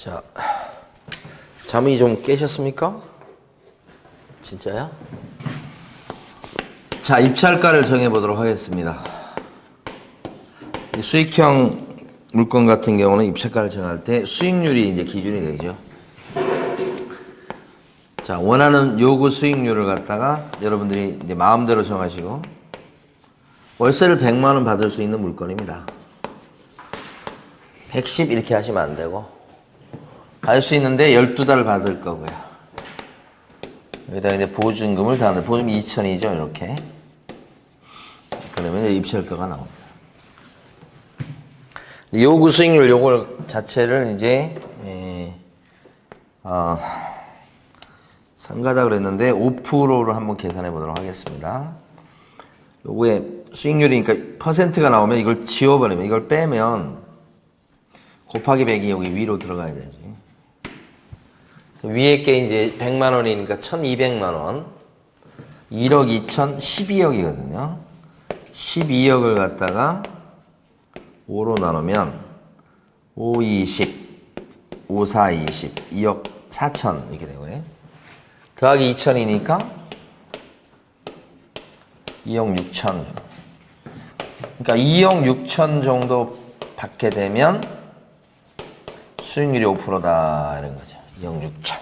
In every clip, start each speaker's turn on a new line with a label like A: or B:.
A: 자, 잠이 좀 깨셨습니까? 진짜요? 자, 입찰가를 정해보도록 하겠습니다. 수익형 물건 같은 경우는 입찰가를 정할 때 수익률이 이제 기준이 되죠. 자, 원하는 요구 수익률을 갖다가 여러분들이 이제 마음대로 정하시고, 월세를 100만 원 받을 수 있는 물건입니다. 110 이렇게 하시면 안 되고, 받을 수 있는데 12달 받을 거고요. 여기다 이제 보증금을 다 넣어요. 보증금 2,000이죠, 이렇게. 그러면 입찰가가 나옵니다. 요구 수익률 요걸 자체를 이제 상가다 그랬는데 5%로 한번 계산해 보도록 하겠습니다. 요거에 수익률이니까 퍼센트가 나오면 이걸 지워버리면, 이걸 빼면 곱하기 100이 여기 위로 들어가야 되지. 위에 게 이제 100만 원이니까 1200만 원. 1억 2천 12억이거든요. 12억을 갖다가 5로 나누면 5, 20, 5, 4, 20, 2억 4천 이렇게 되고요. 더하기 2천이니까 2억 6천. 그러니까 2억 6천 정도 받게 되면 수익률이 5%다 이런 거죠. 2억 6천.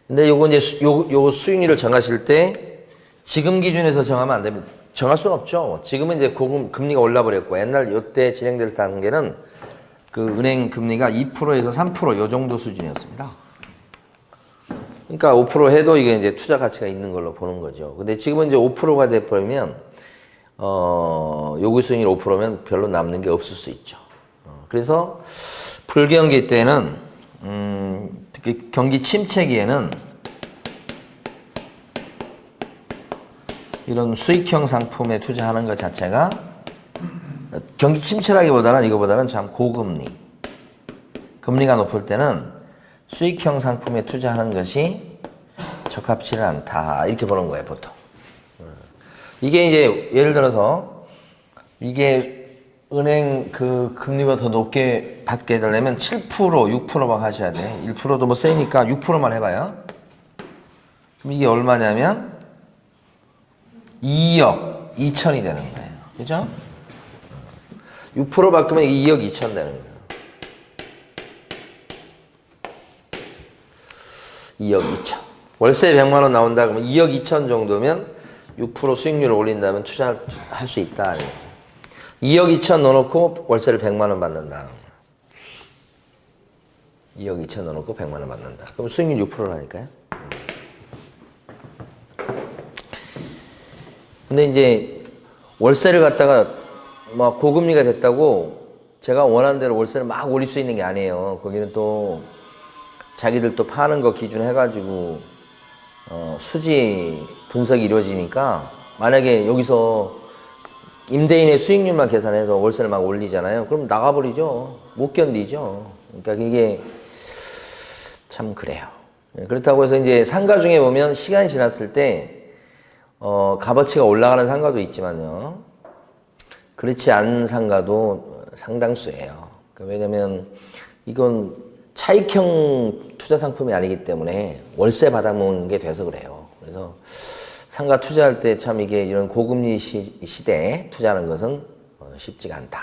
A: 근데 요거 이제 요 수익률을 정하실 때 지금 기준에서 정하면 안 됩니다. 정할 수는 없죠. 지금은 이제 금리가 올라 버렸고, 옛날 요때 진행될 단계는 그 은행 금리가 2%에서 3% 요 정도 수준이었습니다. 그러니까 5% 해도 이게 이제 투자 가치가 있는 걸로 보는 거죠. 근데 지금은 이제 5%가 돼 버리면 요구 수익률 5%면 별로 남는 게 없을 수 있죠. 그래서 불경기 때는 특히 경기 침체기에는 이런 수익형 상품에 투자하는 것 자체가 경기 침체라기보다는 이거보다는 참 고금리, 금리가 높을 때는 수익형 상품에 투자하는 것이 적합치는 않다 이렇게 보는 거예요, 보통. 이게 이제 예를 들어서 이게 은행 그 금리가 더 높게 받게 되려면 7%, 6%만 하셔야 돼. 1%도 뭐 세니까 6%만 해봐요. 그럼 이게 얼마냐면 2억 2천이 되는 거예요. 그죠? 6% 바꾸면 2억 2천 되는 거예요. 2억 2천. 월세 100만 원 나온다 그러면 2억 2천 정도면 6% 수익률을 올린다면 투자할 수 있다. 2억 2천 넣어놓고 월세를 100만 원 받는다. 2억 2천 넣어놓고 100만 원 받는다. 그럼 수익률 6%라니까요. 근데 이제 월세를 갖다가 막 고금리가 됐다고 제가 원하는 대로 월세를 막 올릴 수 있는 게 아니에요. 거기는 또 자기들 또 파는 거 기준 해가지고 수지 분석이 이루어지니까 만약에 여기서 임대인의 수익률만 계산해서 월세를 막 올리잖아요. 그럼 나가버리죠. 못 견디죠. 그러니까 이게 참 그래요. 그렇다고 해서 이제 상가 중에 보면 시간이 지났을 때 값어치가 올라가는 상가도 있지만요. 그렇지 않은 상가도 상당수예요. 왜냐면 이건 차익형 투자 상품이 아니기 때문에 월세 받아먹는 게 돼서 그래요. 그래서 상가 투자할 때 참 이게 이런 고금리 시대에 투자하는 것은 쉽지가 않다.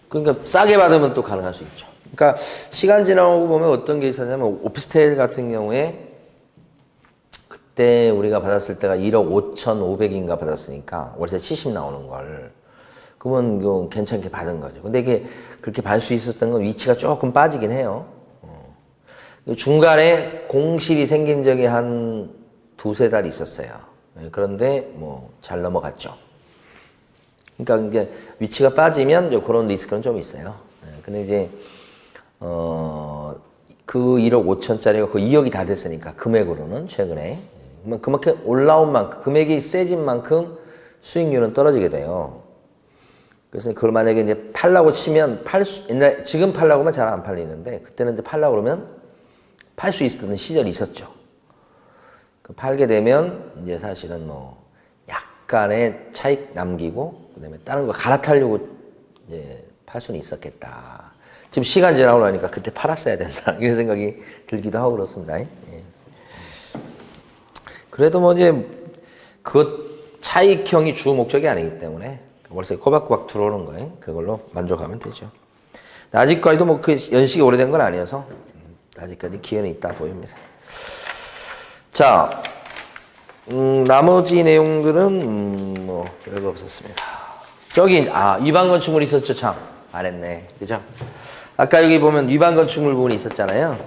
A: 그러니까 싸게 받으면 또 가능할 수 있죠. 그러니까 시간 지나고 보면 어떤 게 있었냐면 오피스텔 같은 경우에 그때 우리가 받았을 때가 1억 5,500인가 받았으니까 월세 70 나오는 걸. 그러면 이거 괜찮게 받은 거죠. 근데 이게 그렇게 받을 수 있었던 건 위치가 조금 빠지긴 해요. 중간에 공실이 생긴 적이 한 두세 달 있었어요. 그런데 뭐 잘 넘어갔죠. 그러니까 이게 위치가 빠지면 그런 리스크는 좀 있어요. 근데 이제 그 1억 5천짜리가 그 2억이 다 됐으니까 금액으로는 최근에 그만큼 올라온 만큼 금액이 세진 만큼 수익률은 떨어지게 돼요. 그래서 그걸 만약에 이제 팔라고 치면 지금 팔라고 하면 잘 안 팔리는데 그때는 이제 팔라고 그러면 팔 수 있었던 시절이 있었죠. 팔게 되면 이제 사실은 뭐 약간의 차익 남기고 그다음에 다른 거 갈아타려고 이제 팔 수는 있었겠다. 지금 시간 지나고 나니까 그때 팔았어야 된다. 이런 생각이 들기도 하고 그렇습니다. 예. 그래도 뭐 이제 그 차익형이 주 목적이 아니기 때문에 월세 꼬박꼬박 들어오는 거예요. 그걸로 만족하면 되죠. 아직까지도 뭐 그 연식이 오래된 건 아니어서 아직까지 기회는 있다 보입니다. 자, 나머지 내용들은 뭐 별거 없었습니다. 저기 위반 건축물 있었죠, 참. 안 했네, 그죠? 아까 여기 보면 위반 건축물 부분이 있었잖아요.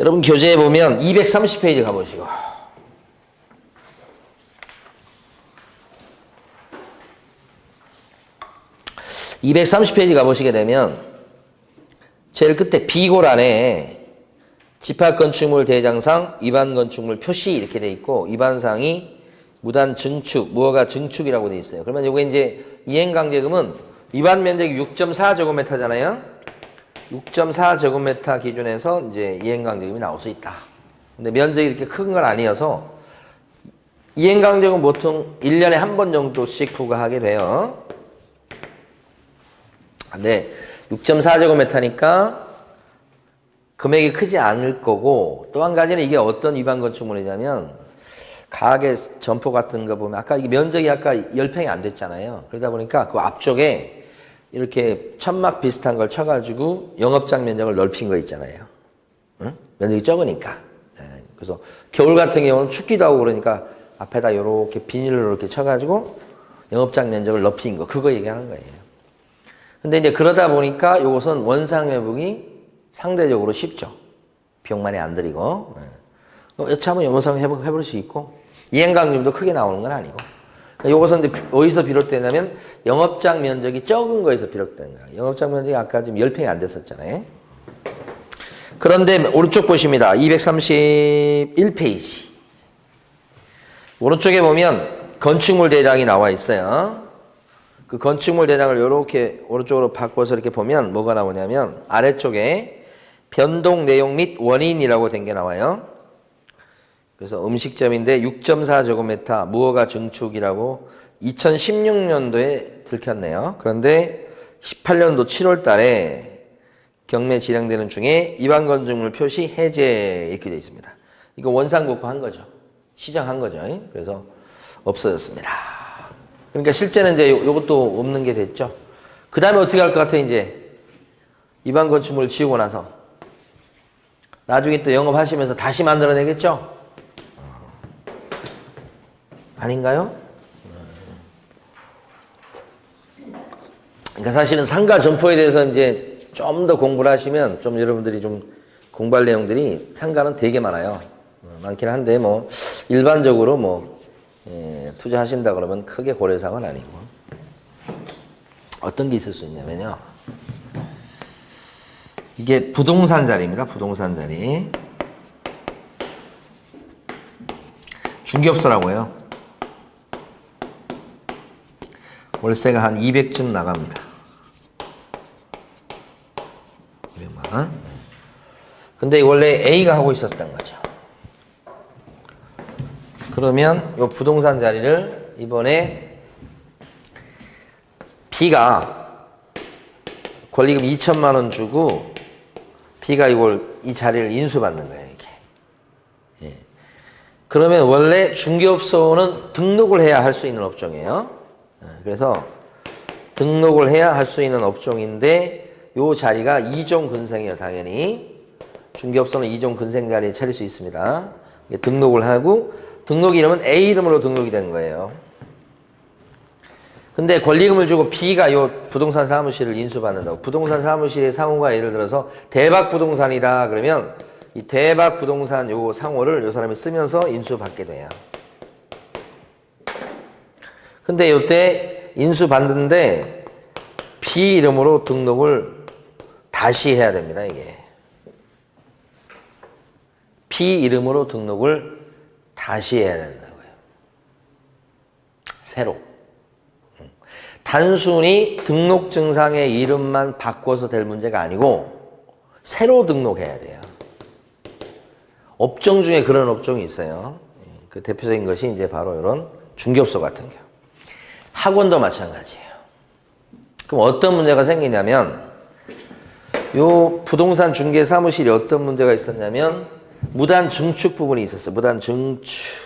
A: 여러분 교재에 보면 230페이지 가보시고. 230페이지 가보시게 되면 제일 끝에 비고란에 집합건축물 대장상 위반 건축물 표시 이렇게 돼 있고 위반사항이 무단 증축, 무허가 증축이라고 돼 있어요. 그러면 이게 이제 이행강제금은 위반 면적이 6.4제곱미터잖아요. 6.4제곱미터 기준에서 이제 이행강제금이 나올 수 있다. 근데 면적이 이렇게 큰 건 아니어서 이행강제금 보통 1년에 한 번 정도씩 부과하게 돼요. 근데 6.4제곱미터니까 금액이 크지 않을 거고 또 한 가지는 이게 어떤 위반 건축물이냐면 가게 점포 같은 거 보면 아까 이게 면적이 아까 10평이 안 됐잖아요. 그러다 보니까 그 앞쪽에 이렇게 천막 비슷한 걸 쳐가지고 영업장 면적을 넓힌 거 있잖아요. 응? 면적이 적으니까. 그래서 겨울 같은 경우는 춥기도 하고 그러니까 앞에다 이렇게 비닐로 이렇게 쳐가지고 영업장 면적을 넓힌 거 그거 얘기하는 거예요. 근데 이제 그러다 보니까 이것은 원상 회복이 상대적으로 쉽죠. 비용 많이 안 들이고. 여차하면 원상 회복해볼 수 있고 이행강제금도 크게 나오는 건 아니고. 이것은 이제 어디서 비롯되냐면 영업장 면적이 적은 거에서 비롯된 거예요. 영업장 면적이 아까 지금 10평이 안 됐었잖아요. 그런데 오른쪽 보십니다. 231페이지. 오른쪽에 보면 건축물 대장이 나와 있어요. 그 건축물 대장을 이렇게 오른쪽으로 바꿔서 이렇게 보면 뭐가 나오냐면 아래쪽에 변동 내용 및 원인이라고 된 게 나와요. 그래서 음식점인데 6.4제곱미터 무허가 증축이라고 2016년도에 들켰네요. 그런데 18년도 7월 달에 경매 진행되는 중에 위반 건축물 표시 해제 이렇게 되어 있습니다. 이거 원상복구한 거죠. 시정한 거죠. 그래서 없어졌습니다. 그러니까 실제는 이제 이것도 없는 게 됐죠. 그 다음에 어떻게 할 것 같아요, 이제? 위반 건축물을 지우고 나서. 나중에 또 영업하시면서 다시 만들어내겠죠? 아닌가요? 그러니까 사실은 상가 점포에 대해서 이제 좀 더 공부를 하시면 좀 여러분들이 좀 공부할 내용들이 상가는 되게 많아요. 많긴 한데 뭐 일반적으로 뭐 투자하신다 그러면 크게 고려사항은 아니고 어떤 게 있을 수 있냐면요. 이게 부동산 자리입니다. 부동산 자리. 중개업소라고 해요. 월세가 한 200쯤 나갑니다. 200만. 근데 원래 A가 하고 있었던 거죠. 그러면 이 부동산 자리를 이번에 B가 권리금 2천만 원 주고 B가 이 자리를 인수받는 거예요, 이게. 예. 그러면 원래 중개업소는 등록을 해야 할 수 있는 업종이에요. 그래서 등록을 해야 할 수 있는 업종인데 이 자리가 2종 근생이에요, 당연히. 중개업소는 2종 근생 자리에 차릴 수 있습니다. 등록을 하고 등록 이름은 A 이름으로 등록이 된 거예요. 근데 권리금을 주고 B가 이 부동산 사무실을 인수받는다고. 부동산 사무실의 상호가 예를 들어서 대박부동산이다 그러면 이 대박부동산 요 상호를 이 사람이 쓰면서 인수받게 돼요. 근데 이때 인수받는데 B 이름으로 등록을 다시 해야 됩니다, 이게. B 이름으로 등록을 다시 해야 된다고요. 새로. 단순히 등록증상의 이름만 바꿔서 될 문제가 아니고 새로 등록해야 돼요. 업종 중에 그런 업종이 있어요. 그 대표적인 것이 이제 바로 이런 중개업소 같은 경우. 학원도 마찬가지예요. 그럼 어떤 문제가 생기냐면 요 부동산 중개 사무실이 어떤 문제가 있었냐면 무단 증축 부분이 있었어요. 무단 증축.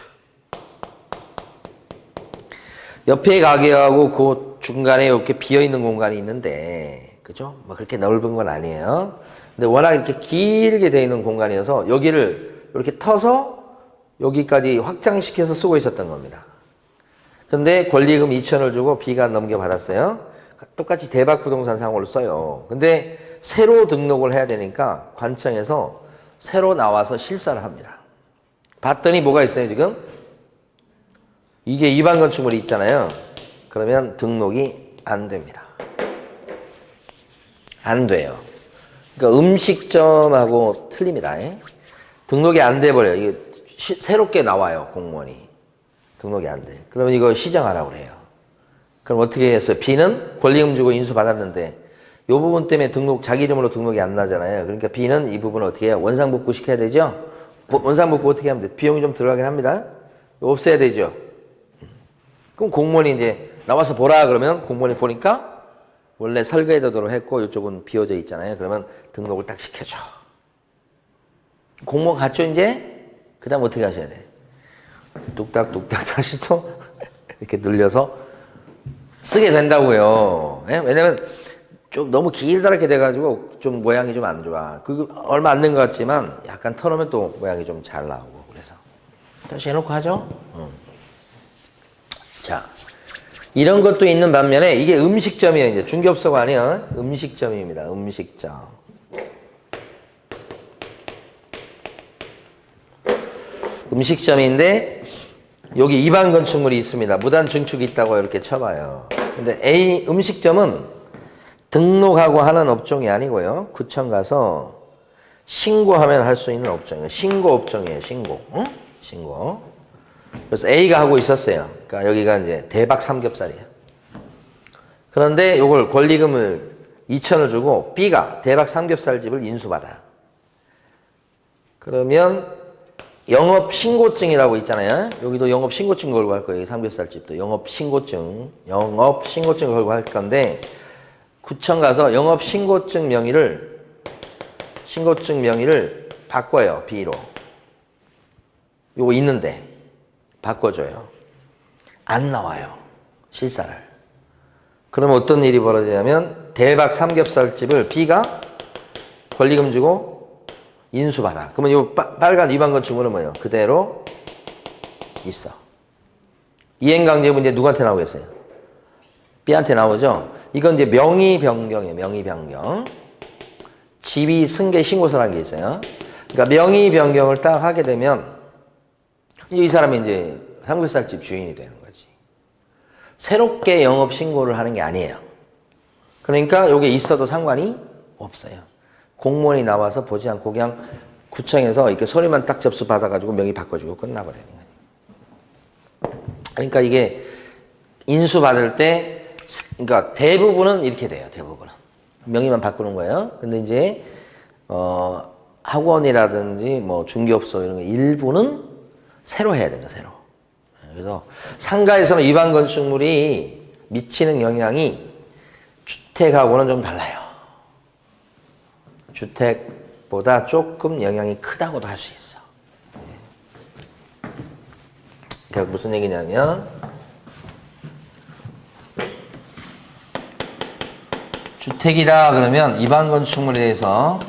A: 옆에 가게하고 그 중간에 이렇게 비어있는 공간이 있는데, 그죠? 뭐 그렇게 넓은 건 아니에요. 근데 워낙 이렇게 길게 되어 있는 공간이어서 여기를 이렇게 터서 여기까지 확장시켜서 쓰고 있었던 겁니다. 근데 권리금 2천을 주고 B가 넘겨받았어요. 똑같이 대박 부동산 상호를 써요. 근데 새로 등록을 해야 되니까 관청에서 새로 나와서 실사를 합니다. 봤더니 뭐가 있어요, 지금? 이게 위반 건축물이 있잖아요. 그러면 등록이 안 됩니다. 안 돼요. 그러니까 음식점하고 틀립니다. 등록이 안 돼버려요. 이게 새롭게 나와요, 공무원이. 등록이 안 돼. 그러면 이거 시정하라고 그래요. 그럼 어떻게 했어요? B는 권리금 주고 인수 받았는데 이 부분 때문에 자기 이름으로 등록이 안 나잖아요. 그러니까 B는 이 부분을 어떻게 해요? 원상복구 시켜야 되죠? 원상복구 어떻게 하면 돼? 비용이 좀 들어가긴 합니다. 없애야 되죠? 그럼 공무원이 이제 나와서 보라 그러면 공무원이 보니까 원래 설계도로 했고 이쪽은 비워져 있잖아요. 그러면 등록을 딱 시켜줘. 공무원 갔죠 이제? 그 다음 어떻게 하셔야 돼? 뚝딱뚝딱 다시 또 이렇게 늘려서 쓰게 된다고요. 왜냐면 좀 너무 길다랗게 돼가지고 좀 모양이 좀 안 좋아. 그 얼마 안 된 것 같지만 약간 털으면 또 모양이 좀 잘 나오고 그래서 다시 해놓고 하죠. 자, 이런 것도 있는 반면에 이게 음식점이에요. 이제 중개업소가 아니야. 음식점입니다. 음식점. 음식점인데 여기 위반 건축물이 있습니다. 무단 증축이 있다고 이렇게 쳐봐요. 근데 A 음식점은 등록하고 하는 업종이 아니고요. 구청 가서 신고하면 할 수 있는 업종이에요. 신고 업종이에요. 신고. 응? 신고. 그래서 A가 하고 있었어요. 그러니까 여기가 이제 대박 삼겹살이에요. 그런데 이걸 권리금을 2천을 주고 B가 대박 삼겹살집을 인수받아. 그러면 영업신고증이라고 있잖아요. 여기도 영업신고증 걸고 할 거예요. 삼겹살집도 영업신고증 걸고 할 건데 구청 가서 영업신고증 명의를 바꿔요. B로. 요거 있는데 바꿔줘요. 안 나와요. 실사를. 그러면 어떤 일이 벌어지냐면 대박 삼겹살집을 B가 권리금 주고 인수받아. 그러면 이 빨간 위반 건축물은 뭐예요? 그대로 있어. 이행강제 문제 누구한테 나오겠어요? B한테 나오죠? 이건 이제 명의 변경이에요. 명의 변경. 지위 승계 신고서라는 게 있어요. 그러니까 명의 변경을 딱 하게 되면 이 사람이 이제 삼겹살집 주인이 되는 거지. 새롭게 영업 신고를 하는 게 아니에요. 그러니까 이게 있어도 상관이 없어요. 공무원이 나와서 보지 않고 그냥 구청에서 이렇게 서류만 딱 접수 받아가지고 명의 바꿔주고 끝나버리는 거예요. 그러니까 이게 인수 받을 때, 그러니까 대부분은 이렇게 돼요. 대부분은 명의만 바꾸는 거예요. 근데 이제 학원이라든지 뭐 중개업소 이런 거 일부는 새로 해야 됩니다. 새로. 그래서 상가에서는 위반 건축물이 미치는 영향이 주택하고는 좀 달라요. 주택보다 조금 영향이 크다고도 할 수 있어. 그러니까 무슨 얘기냐면 주택이다 그러면 위반 건축물에 대해서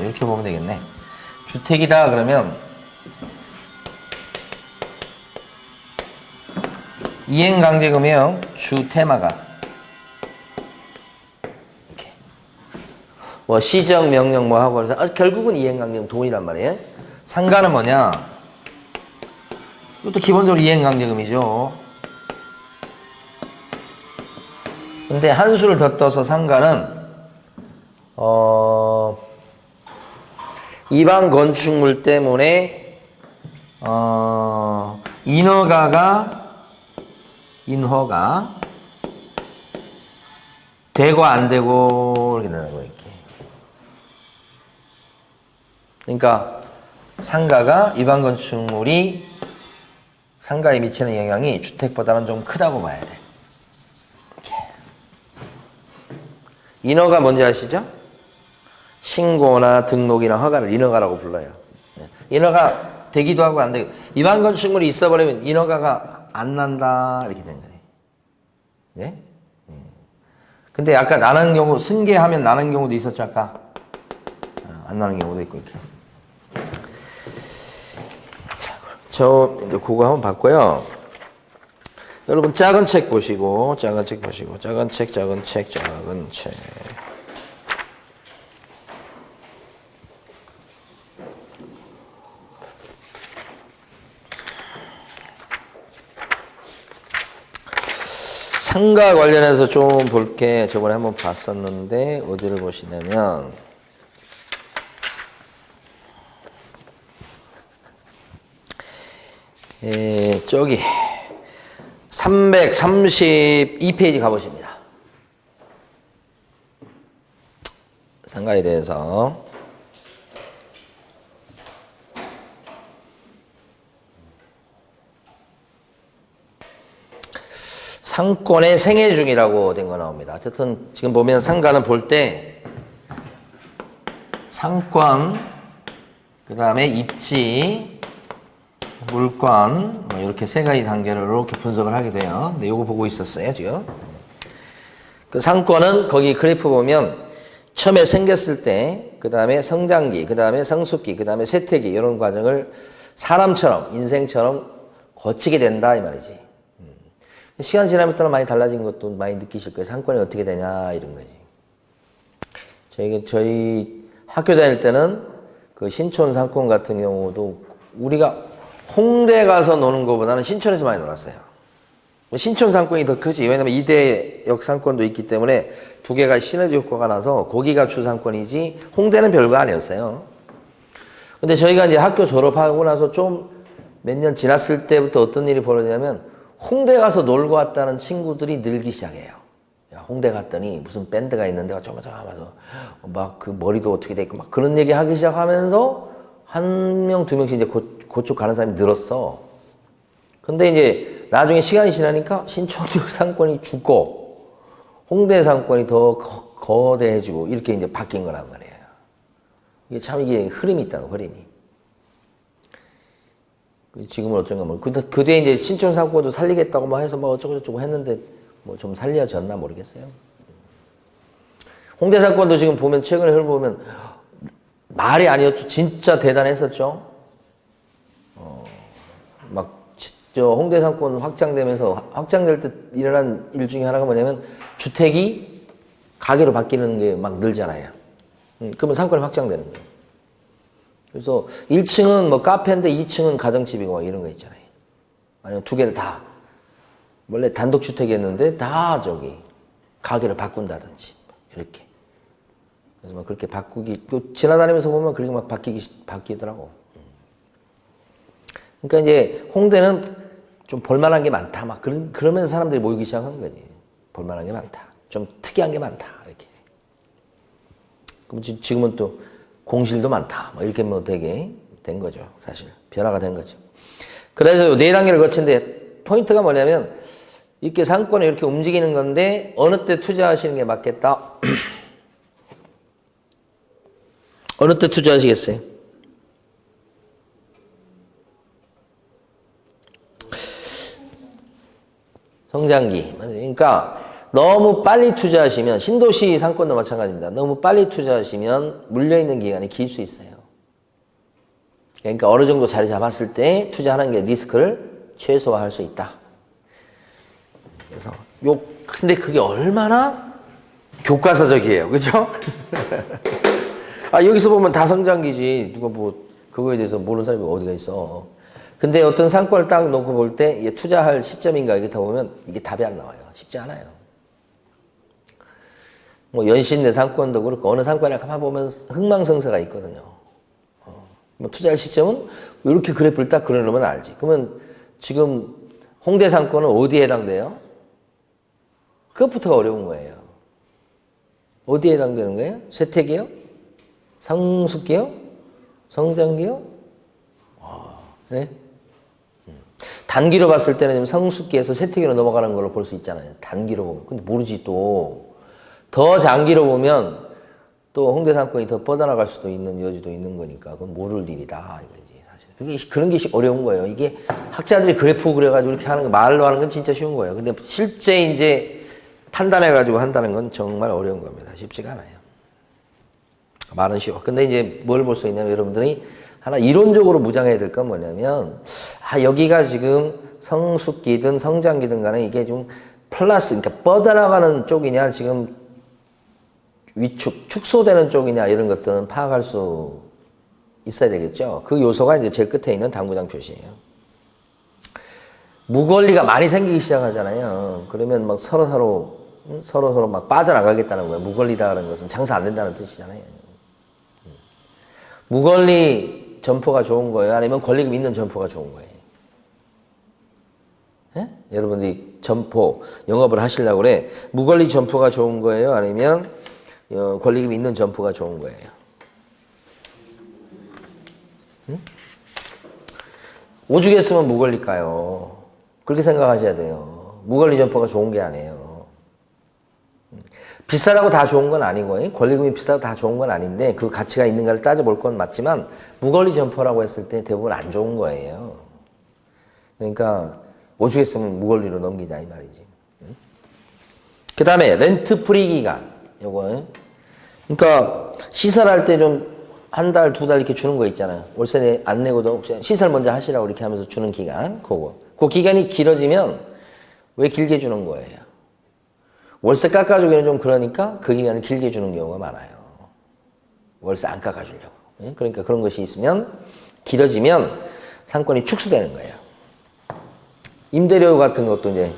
A: 이렇게 보면 되겠네. 주택이다 그러면 이행강제금이요. 주테마가 뭐 시정 명령 뭐 하고 그래서 결국은 이행강제금 돈이란 말이에요. 상가는 뭐냐? 이것도 기본적으로 이행강제금이죠. 근데 한 수를 더 떠서 상가는 위반 건축물 때문에 인허가 되고 안 되고 이렇게 되는 거예요. 이렇게. 그러니까 상가가 위반 건축물이 상가에 미치는 영향이 주택보다는 좀 크다고 봐야 돼. 인허가 뭔지 아시죠? 신고나 등록이나 허가를 인허가라고 불러요. 인허가 되기도 하고 안 되기도. 위반 건축물이 있어버리면 인허가가 안 난다 이렇게 되는 거예요. 네? 근데 아까 나는 경우 승계하면 나는 경우도 있었죠 아까. 안 나는 경우도 있고 이렇게. 자, 저 이제 그거 한번 봤고요. 여러분 작은 책 보시고 작은 책. 상가 관련해서 좀 볼게. 저번에 한번 봤었는데 어디를 보시냐면 저기 332페이지 가보십니다. 상가에 대해서 상권의 생애 중이라고 된 거 나옵니다. 어쨌든 지금 보면 상가는 볼 때 상권, 그 다음에 입지, 물권 뭐 이렇게 세 가지 단계로 이렇게 분석을 하게 돼요. 근데 이거 보고 있었어요 지금. 그 상권은 거기 그래프 보면 처음에 생겼을 때, 그 다음에 성장기, 그 다음에 성숙기, 그 다음에 쇠퇴기 이런 과정을 사람처럼 인생처럼 거치게 된다 이 말이지. 시간 지나면 따라 많이 달라진 것도 많이 느끼실 거예요. 상권이 어떻게 되냐 이런 거지. 저희 학교 다닐 때는 그 신촌 상권 같은 경우도 우리가 홍대 가서 노는 것보다는 신촌에서 많이 놀았어요. 신촌 상권이 더 크지. 왜냐면 이대역 상권도 있기 때문에 두 개가 시너지 효과가 나서 거기가 주 상권이지 홍대는 별거 아니었어요. 근데 저희가 이제 학교 졸업하고 나서 좀 몇 년 지났을 때부터 어떤 일이 벌어지냐면 홍대 가서 놀고 왔다는 친구들이 늘기 시작해요. 야, 홍대 갔더니 무슨 밴드가 있는데 어쩌고저쩌고 하면서 막 그 머리도 어떻게 돼 있고 막 그런 얘기 하기 시작하면서 한 명, 두 명씩 이제 그쪽 가는 사람이 늘었어. 근데 이제 나중에 시간이 지나니까 신촌역 상권이 죽고 홍대 상권이 더 거대해지고 이렇게 이제 바뀐 거란 말이에요. 이게 참 이게 흐름이 있다는 흐름이. 지금은 어쩐가 뭐 그 뒤에 이제 신촌 상권도 살리겠다고 막 해서 뭐 어쩌고저쩌고 했는데 뭐 좀 살려졌나 모르겠어요. 홍대 상권도 지금 보면 최근에 흐름 보면 말이 아니었죠. 진짜 대단했었죠. 저 홍대 상권 확장되면서 확장될 때 일어난 일 중에 하나가 뭐냐면 주택이 가게로 바뀌는 게 막 늘잖아요. 그러면 상권이 확장되는 거예요. 그래서 1층은 뭐 카페인데 2층은 가정집이고 막 이런 거 있잖아요. 아니면 두 개를 다 원래 단독주택이었는데 다 저기 가게를 바꾼다든지 이렇게. 그래서 막 그렇게 바꾸기 지나다니면서 보면 그렇게 막 바뀌더라고. 그러니까 이제 홍대는 좀 볼만한 게 많다. 막 그러면서 사람들이 모이기 시작한 거지. 볼만한 게 많다. 좀 특이한 게 많다. 이렇게. 그럼 지금은 또 공실도 많다. 뭐 이렇게 뭐 되게 된 거죠. 사실. 변화가 된 거죠. 그래서 네 단계를 거친데 포인트가 뭐냐면 이렇게 상권이 이렇게 움직이는 건데 어느 때 투자하시는 게 맞겠다. 어느 때 투자하시겠어요? 성장기. 그러니까 너무 빨리 투자하시면 신도시 상권도 마찬가지입니다. 너무 빨리 투자하시면 물려있는 기간이 길 수 있어요. 그러니까 어느 정도 자리 잡았을 때 투자하는 게 리스크를 최소화할 수 있다. 그래서 근데 그게 얼마나 교과서적이에요. 그죠? 아, 여기서 보면 다 성장기지. 누가 뭐 그거에 대해서 모르는 사람이 어디가 있어. 근데 어떤 상권을 딱 놓고 볼 때 이게 투자할 시점인가 이렇게 다 보면 이게 답이 안 나와요. 쉽지 않아요. 뭐 연신내 상권도 그렇고 어느 상권에 가만 보면 흥망성쇠가 있거든요. 뭐 투자할 시점은 이렇게 그래프를 딱 그려놓으면 알지. 그러면 지금 홍대 상권은 어디에 해당돼요? 그것부터가 어려운 거예요. 어디에 해당되는 거예요? 쇠퇴기요? 성숙기요? 성장기요? 네? 단기로 봤을 때는 성숙기에서 쇠퇴기로 넘어가는 걸로 볼 수 있잖아요. 단기로 보면. 근데 모르지 또. 더 장기로 보면 또 홍대 상권이 더 뻗어나갈 수도 있는 여지도 있는 거니까 그건 모를 일이다 이거지 사실. 그게 그런 게 어려운 거예요. 이게 학자들이 그래프 그려가지고 이렇게 하는 거 말로 하는 건 진짜 쉬운 거예요. 근데 실제 이제 판단해가지고 한다는 건 정말 어려운 겁니다. 쉽지가 않아요. 말은 쉬워. 근데 이제 뭘 볼 수 있냐면 여러분들이 하나 이론적으로 무장해야 될 건 뭐냐면 여기가 지금 성숙기든 성장기든 간에 이게 좀 플러스 그러니까 뻗어나가는 쪽이냐 지금 위축 축소되는 쪽이냐 이런 것들은 파악할 수 있어야 되겠죠. 그 요소가 이제 제일 끝에 있는 당구장 표시예요. 무권리가 많이 생기기 시작하잖아요. 그러면 막 서로 막 빠져나가겠다는 거예요. 무권리다라는 것은 장사 안 된다는 뜻이잖아요. 무권리 점포가 좋은 거예요? 아니면 권리금 있는 점포가 좋은 거예요? 예? 여러분들이 점포 영업을 하시려고 그래. 무권리 점포가 좋은 거예요? 아니면 권리금 있는 점포가 좋은 거예요? 응? 오죽했으면 무권리일까요? 그렇게 생각하셔야 돼요. 무권리 점포가 좋은 게 아니에요. 비싸다고 다 좋은 건 아니고 권리금이 비싸다고 다 좋은 건 아닌데 그 가치가 있는가를 따져볼 건 맞지만 무권리 점포라고 했을 때 대부분 안 좋은 거예요. 그러니까 오죽했으면 무권리로 넘기냐 이 말이지. 그 다음에 렌트 프리 기간 요거 그러니까 시설할 때 좀 한 달, 두 달 이렇게 주는 거 있잖아요. 월세 안 내고도 시설 먼저 하시라고 이렇게 하면서 주는 기간 그거. 그 기간이 길어지면 왜 길게 주는 거예요? 월세 깎아주기는 좀 그러니까 그 기간을 길게 주는 경우가 많아요. 월세 안 깎아주려고. 그러니까 그런 것이 있으면 길어지면 상권이 축소되는 거예요. 임대료 같은 것도 이제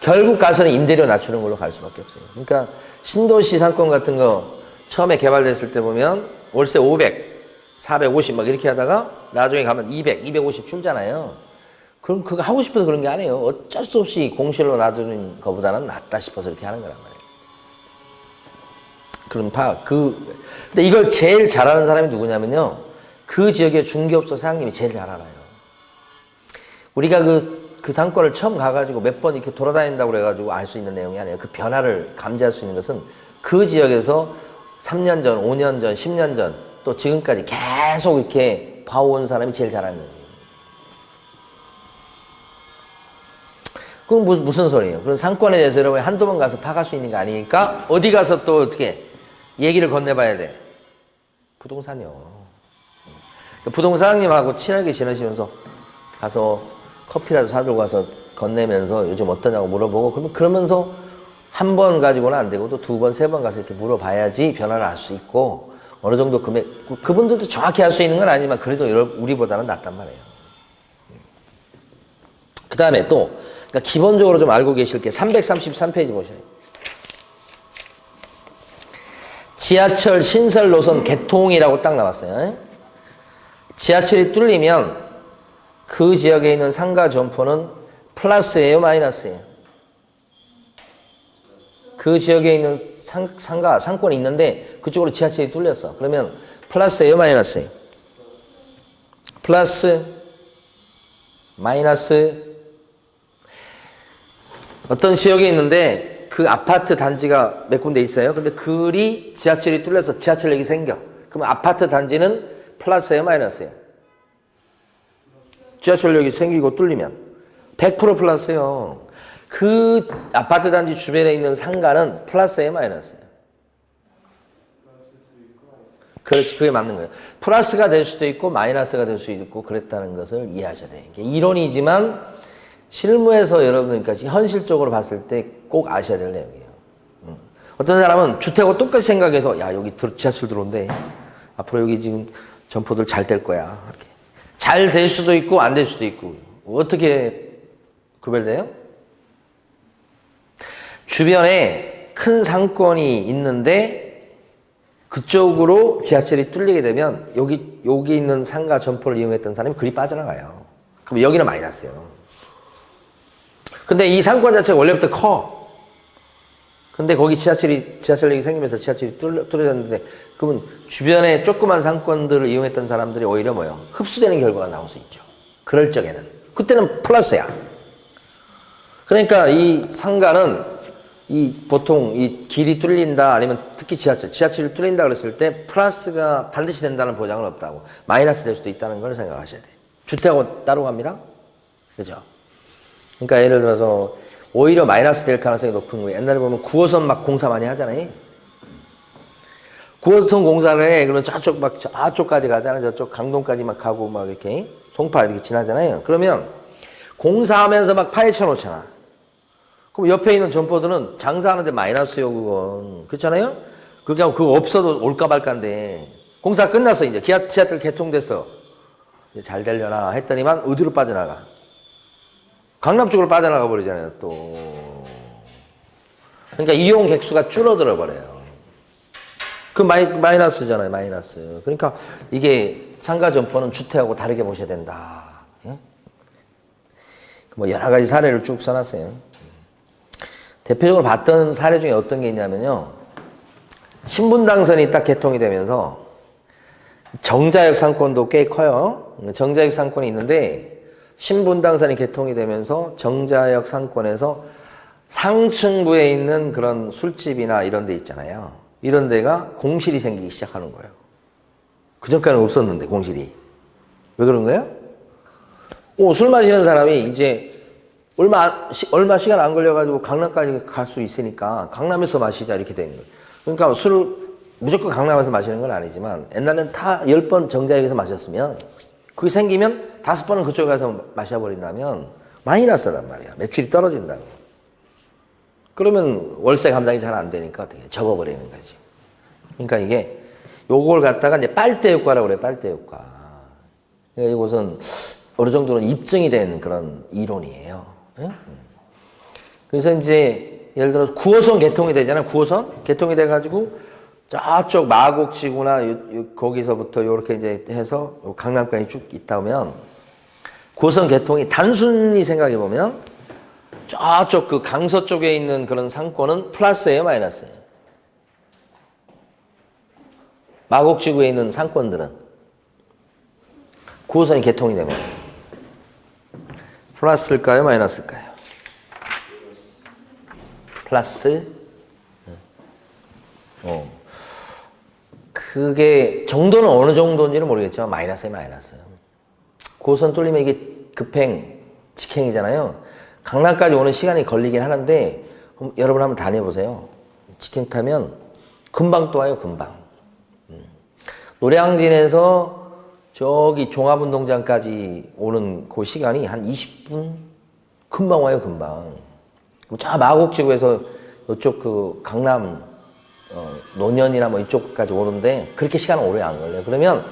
A: 결국 가서는 임대료 낮추는 걸로 갈 수밖에 없어요. 그러니까 신도시 상권 같은 거 처음에 개발됐을 때 보면 월세 500, 450 막 이렇게 하다가 나중에 가면 200, 250 줄잖아요. 그럼 그거 하고 싶어서 그런 게 아니에요. 어쩔 수 없이 공실로 놔두는 것보다는 낫다 싶어서 이렇게 하는 거란 말이에요. 그런 근데 이걸 제일 잘하는 사람이 누구냐면요. 그 지역의 중개업소 사장님이 제일 잘 알아요. 우리가 그 상권을 처음 가가지고 몇 번 이렇게 돌아다닌다고 그래가지고 알 수 있는 내용이 아니에요. 그 변화를 감지할 수 있는 것은 그 지역에서 3년 전, 5년 전, 10년 전, 또 지금까지 계속 이렇게 봐온 사람이 제일 잘하는 거지. 그건 무슨 소리예요? 그런 상권에 대해서 여러분이 한두 번 가서 파갈 수 있는 게 아니니까 어디 가서 또 어떻게 얘기를 건네봐야 돼? 부동산이요. 부동산 사장님하고 친하게 지내시면서 가서 커피라도 사들고 가서 건네면서 요즘 어떠냐고 물어보고 그러면서 한 번 가지고는 안 되고 또 두 번, 세 번 가서 이렇게 물어봐야지 변화를 알 수 있고 어느 정도 금액, 그분들도 정확히 할 수 있는 건 아니지만 그래도 우리보다는 낫단 말이에요. 그 다음에 또 그러니까 기본적으로 좀 알고 계실 게 333페이지 보셔요. 지하철 신설 노선 개통이라고 딱 나왔어요. 지하철이 뚫리면 그 지역에 있는 상가 점포는 플러스예요, 마이너스예요? 그 지역에 있는 상권이 있는데 그쪽으로 지하철이 뚫렸어. 그러면 플러스예요, 마이너스예요? 플러스, 마이너스. 어떤 지역에 있는데 그 아파트 단지가 몇 군데 있어요. 근데 그리 지하철이 뚫려서 지하철역이 생겨. 그럼 아파트 단지는 플러스예요, 마이너스예요? 지하철역이 생기고 뚫리면 100% 플러스예요. 그 아파트 단지 주변에 있는 상가는 플러스예요, 마이너스예요? 그렇지, 그게 맞는 거예요. 플러스가 될 수도 있고 마이너스가 될 수도 있고 그랬다는 것을 이해하셔야 돼요. 이게 이론이지만 실무에서 여러분들까지 현실적으로 봤을 때 꼭 아셔야 될 내용이에요. 어떤 사람은 주택하고 똑같이 생각해서 야 여기 지하철 들어온대. 앞으로 여기 지금 점포들 잘 될 거야. 이렇게. 잘 될 수도 있고 안 될 수도 있고. 어떻게 구별돼요? 주변에 큰 상권이 있는데 그쪽으로 지하철이 뚫리게 되면 여기 있는 상가 점포를 이용했던 사람이 그리 빠져나가요. 그럼 여기는 마이너스예요. 근데 이 상권 자체가 원래부터 커. 근데 거기 지하철역이 생기면서 지하철이 뚫어졌는데 그러면 주변에 조그만 상권들을 이용했던 사람들이 오히려 뭐예요? 흡수되는 결과가 나올 수 있죠. 그럴 적에는. 그때는 플러스야. 그러니까 이 상가는 이 보통 이 길이 뚫린다 아니면 특히 지하철이 뚫린다 그랬을 때 플러스가 반드시 된다는 보장은 없다고. 마이너스 될 수도 있다는 걸 생각하셔야 돼. 주택하고 따로 갑니다. 그죠? 그러니까 예를 들어서 오히려 마이너스 될 가능성이 높은 거예요. 옛날에 보면 9호선 막 공사 많이 하잖아요. 9호선 공사를 해. 그러면 저쪽까지 가잖아요. 저쪽 강동까지 막 가고 막 이렇게 송파 이렇게 지나잖아요. 그러면 공사하면서 막 파헤쳐 놓잖아. 그럼 옆에 있는 점포들은 장사하는데 마이너스요, 그건. 그렇잖아요? 그렇게 하고 그거 없어도 올까 말까인데 공사 끝났어, 이제. 지하철 개통됐어. 이제 잘 되려나 했더니만 어디로 빠져나가? 강남 쪽으로 빠져나가 버리잖아요, 또. 그러니까 이용 객수가 줄어들어 버려요. 그 마이너스잖아요, 마이너스. 그러니까 이게 상가 점포는 주택하고 다르게 보셔야 된다. 예? 뭐 여러 가지 사례를 쭉 써놨어요. 대표적으로 봤던 사례 중에 어떤 게 있냐면요. 신분당선이 딱 개통이 되면서 정자역 상권도 꽤 커요. 정자역 상권이 있는데 신분당선이 개통이 되면서 정자역 상권에서 상층부에 있는 그런 술집이나 이런 데 있잖아요. 이런 데가 공실이 생기기 시작하는 거예요. 그전까지는 없었는데 공실이. 왜 그런 거예요? 술 마시는 사람이 이제 얼마 시간 안 걸려가지고 강남까지 갈 수 있으니까 강남에서 마시자 이렇게 된 거예요. 그러니까 술을 무조건 강남에서 마시는 건 아니지만 옛날엔 다 10번 정자역에서 마셨으면 그게 생기면 5번은 그쪽에 가서 마셔버린다면 마이너스란 말이야. 매출이 떨어진다고. 그러면 월세 감당이 잘 안 되니까 어떻게 접어버리는 거지. 그러니까 이게 요걸 갖다가 이제 빨대 효과라고 그래, 빨대 효과. 그러니까 이것은 어느 정도는 입증이 된 그런 이론이에요. 예? 그래서 이제 예를 들어서 9호선 개통이 되잖아요. 9호선 개통이 돼가지고 저쪽 마곡지구나 거기서부터 이렇게 이제 해서 강남까지 쭉 있다 보면 9호선 개통이 단순히 생각해 보면 저쪽 그 강서 쪽에 있는 그런 상권은 플러스예요, 마이너스예요? 마곡지구에 있는 상권들은 9호선이 개통이 되면 플러스일까요, 마이너스일까요? 플러스. 그게 정도는 어느 정도인지는 모르겠지만 마이너스에 마이너스. 9호선 뚫리면 이게 급행, 직행이잖아요. 강남까지 오는 시간이 걸리긴 하는데 여러분 한번 다녀보세요. 직행 타면 금방 또 와요, 금방. 노량진에서 저기 종합운동장까지 오는 그 시간이 한 20분? 금방 와요, 금방. 저 마곡지구에서 이쪽 그 강남, 노년이나 뭐 이쪽까지 오는데 그렇게 시간은 오래 안 걸려요. 그러면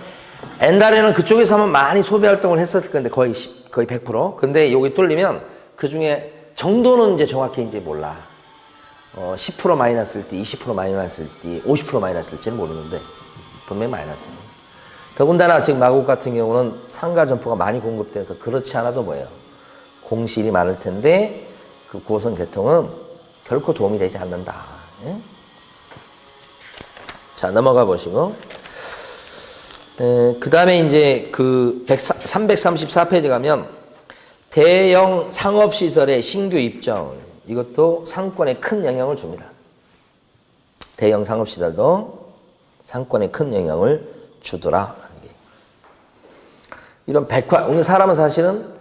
A: 옛날에는 그쪽에서만 많이 소비 활동을 했었을 건데 거의 100%. 근데 여기 뚫리면 그 중에 정도는 이제 정확히 이제 몰라. 10% 마이너스일지, 20% 마이너스일지, 50% 마이너스일지는 모르는데 분명히 마이너스예요. 더군다나 지금 마곡 같은 경우는 상가 점포가 많이 공급돼서 그렇지 않아도 뭐예요? 공실이 많을 텐데 그 9호선 개통은 결코 도움이 되지 않는다. 예? 자, 넘어가 보시고. 그 다음에 이제 그 334페이지 가면 대형 상업시설의 신규 입점. 이것도 상권에 큰 영향을 줍니다. 대형 상업시설도 상권에 큰 영향을 주더라. 이런 사람은 사실은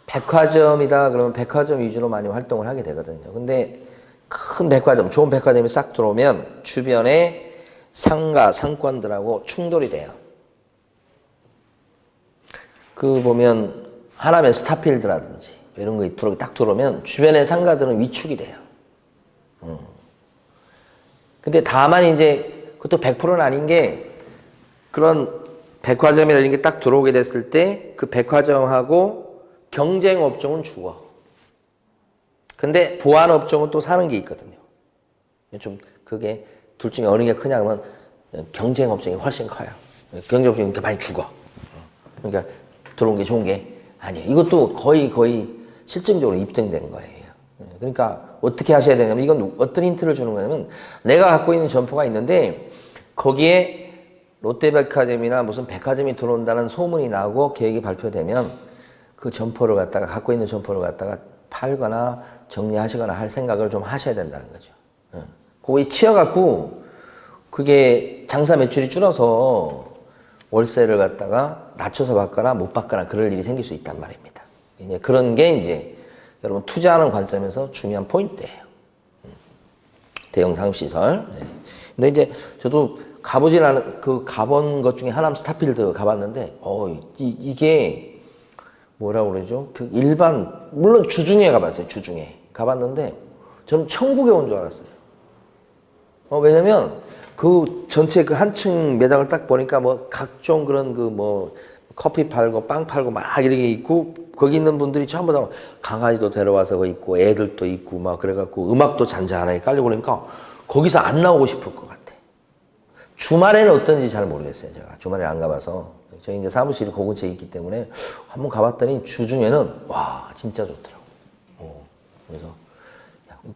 A: 백화점이다 그러면 백화점 위주로 많이 활동을 하게 되거든요. 근데 큰 백화점, 좋은 백화점이 싹 들어오면 주변에 상가, 상권들하고 충돌이 돼요. 그 보면 하남의 스타필드라든지 이런 거 딱 들어오면 주변의 상가들은 위축이 돼요. 근데 다만 이제 그것도 100%는 아닌 게 그런 백화점이라는 게 딱 들어오게 됐을 때 그 백화점하고 경쟁 업종은 죽어. 근데 보안 업종은 또 사는 게 있거든요. 좀 그게 둘 중에 어느 게 크냐 그러면 경쟁 업종이 훨씬 커요. 경쟁 업종이 이렇게 많이 죽어. 그러니까 들어온 게 좋은 게 아니에요. 이것도 거의 실증적으로 입증된 거예요. 그러니까 어떻게 하셔야 되냐면 이건 어떤 힌트를 주는 거냐면 내가 갖고 있는 점포가 있는데 거기에 롯데백화점이나 무슨 백화점이 들어온다는 소문이 나고 계획이 발표되면 그 점포를 갖고 있는 점포를 갖다가 팔거나 정리하시거나 할 생각을 좀 하셔야 된다는 거죠. 그거에 치여갖고 그게 장사 매출이 줄어서 월세를 갖다가 낮춰서 받거나 못 받거나 그럴 일이 생길 수 있단 말입니다. 이제 그런 게 이제 여러분 투자하는 관점에서 중요한 포인트예요. 대형 상업시설. 근데 이제 저도 가보진 않은, 가본 것 중에 하나는 스타필드 가봤는데, 이게 뭐라고 그러죠? 그 일반, 물론 주중에 가봤어요, 주중에. 가봤는데, 저는 천국에 온 줄 알았어요. 왜냐면, 그 전체 그 한층 매장을 딱 보니까 뭐 각종 그런 그 뭐 커피 팔고 빵 팔고 막 이렇게 있고, 거기 있는 분들이 전부 다 강아지도 데려와서 거 있고, 애들도 있고, 막 그래갖고 음악도 잔잔하게 깔리고 그러니까 거기서 안 나오고 싶을 것 같아. 주말에는 어떤지 잘 모르겠어요, 제가. 주말에 안 가봐서. 저희 이제 사무실이 그 근처에 있기 때문에 한번 가봤더니 주중에는, 와, 진짜 좋더라고. 그래서,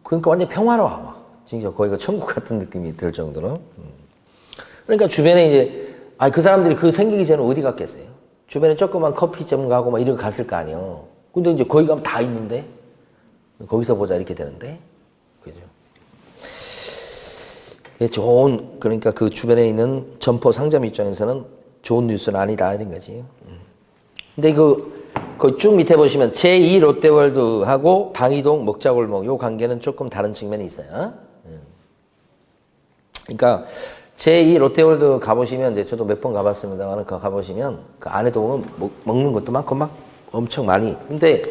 A: 그러니까 완전 평화로워, 막. 진짜 거기가 천국 같은 느낌이 들 정도로. 그러니까 주변에 이제, 그 사람들이 그 생기기 전에 어디 갔겠어요? 주변에 조그만 커피점 가고 막 이런 거 갔을 거 아니에요. 근데 이제 거기 가면 다 있는데, 거기서 보자 이렇게 되는데, 그죠? 그러니까 그 주변에 있는 점포 상점 입장에서는 좋은 뉴스는 아니다, 이런 거지. 근데 그 쭉 밑에 보시면 제2 롯데월드하고 방이동 먹자골목 요 관계는 조금 다른 측면이 있어요. 그러니까 제2 롯데월드 가보시면 이제 저도 몇 번 가봤습니다만 그 가보시면 그 안에도 보면 먹는 것도 많고 막 엄청 많이. 근데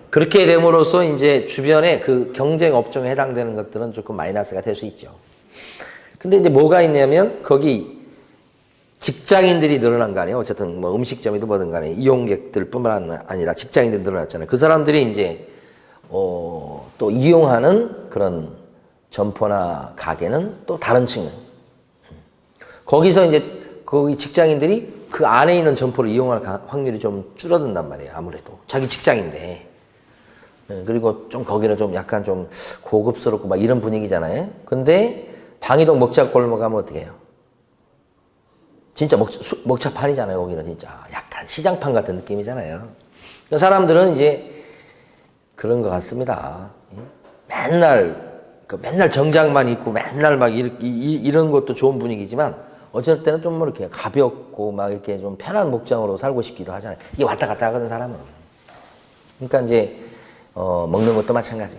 A: 그렇게 됨으로써 이제 주변에 그 경쟁 업종에 해당되는 것들은 조금 마이너스가 될 수 있죠. 근데 이제 뭐가 있냐면 거기 직장인들이 늘어난 거 아니에요. 어쨌든 뭐 음식점이든 뭐든 간에 이용객들 뿐만 아니라 직장인들이 늘어났잖아요. 그 사람들이 이제 또 이용하는 그런 점포나 가게는 또 다른 측면. 거기서 이제 거기 직장인들이 그 안에 있는 점포를 이용할 확률이 좀 줄어든단 말이에요. 아무래도 자기 직장인데. 그리고 좀 거기는 좀 약간 좀 고급스럽고 막 이런 분위기잖아요. 근데 방이동 먹자골목 가면 어떻게 해요? 진짜 먹자판이잖아요. 거기는 진짜 약간 시장판 같은 느낌이잖아요. 그러니까 사람들은 이제 그런 것 같습니다. 맨날 정장만 입고 맨날 막 이런 것도 좋은 분위기지만 어쩔 때는 좀 뭐 이렇게 가볍고 막 이렇게 좀 편한 목장으로 살고 싶기도 하잖아요. 이게 왔다 갔다 하거든, 사람은. 그러니까 이제 먹는 것도 마찬가지.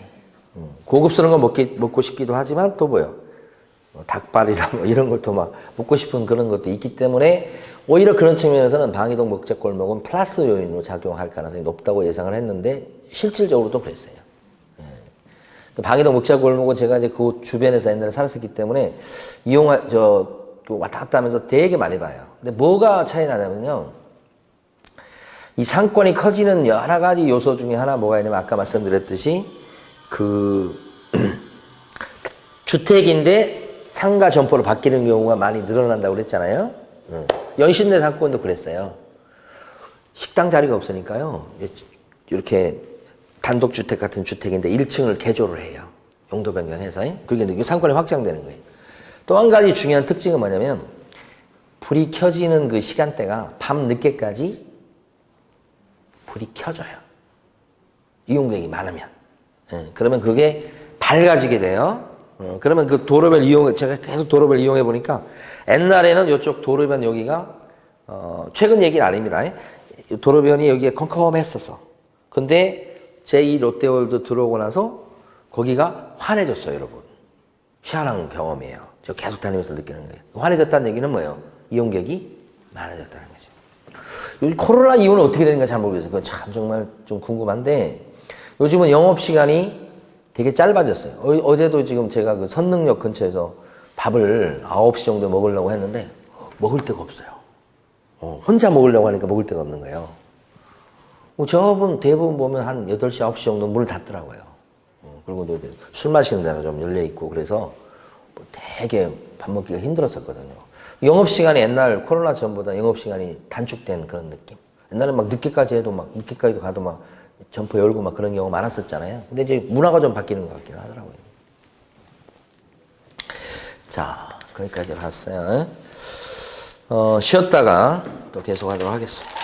A: 고급스러운 거 먹고 싶기도 하지만 또 뭐요? 닭발이나 뭐 이런 것도 막 먹고 싶은 그런 것도 있기 때문에 오히려 그런 측면에서는 방이동 먹자골목은 플러스 요인으로 작용할 가능성이 높다고 예상을 했는데 실질적으로도 그랬어요. 방이동 먹자골목은 제가 이제 그 주변에서 옛날에 살았었기 때문에 왔다 갔다 하면서 되게 많이 봐요. 근데 뭐가 차이 나냐면요. 이 상권이 커지는 여러 가지 요소 중에 하나 뭐가 있냐면 아까 말씀드렸듯이 그 주택인데 상가 점포로 바뀌는 경우가 많이 늘어난다고 그랬잖아요. 연신내 상권도 그랬어요. 식당 자리가 없으니까요. 이렇게 단독주택 같은 주택인데 1층을 개조를 해요. 용도 변경해서. 그게 이제 상권이 확장되는 거예요. 또 한 가지 중요한 특징은 뭐냐면 불이 켜지는 그 시간대가 밤 늦게까지 불이 켜져요. 이용객이 많으면. 그러면 그게 밝아지게 돼요. 그러면 그 도로별 제가 계속 도로별 이용해 보니까 옛날에는 이쪽 도로변 여기가, 최근 얘기는 아닙니다. 도로변이 여기에 컴컴했었어. 근데 제2 롯데월드 들어오고 나서 거기가 환해졌어요, 여러분. 희한한 경험이에요. 저 계속 다니면서 느끼는 거예요. 환해졌다는 얘기는 뭐예요? 이용객이 많아졌다는 거죠. 요즘 코로나 이후는 어떻게 되는가 잘 모르겠어요. 그건 참 정말 좀 궁금한데 요즘은 영업시간이 되게 짧아졌어요. 어제도 지금 제가 그 선릉역 근처에서 밥을 9시 정도에 먹으려고 했는데 먹을 데가 없어요. 혼자 먹으려고 하니까 먹을 데가 없는 거예요. 저분 대부분 보면 한 8시, 9시 정도 문을 닫더라고요. 그리고 술 마시는 데가 좀 열려있고 그래서 되게 밥 먹기가 힘들었었거든요. 영업시간이 옛날 코로나 전보다 영업시간이 단축된 그런 느낌. 옛날에 막 늦게까지 해도 막 늦게까지도 가도 막 점포 열고 막 그런 경우 많았었잖아요. 근데 이제 문화가 좀 바뀌는 것 같긴 하더라고요. 자, 거기까지 봤어요. 쉬었다가 또 계속 하도록 하겠습니다.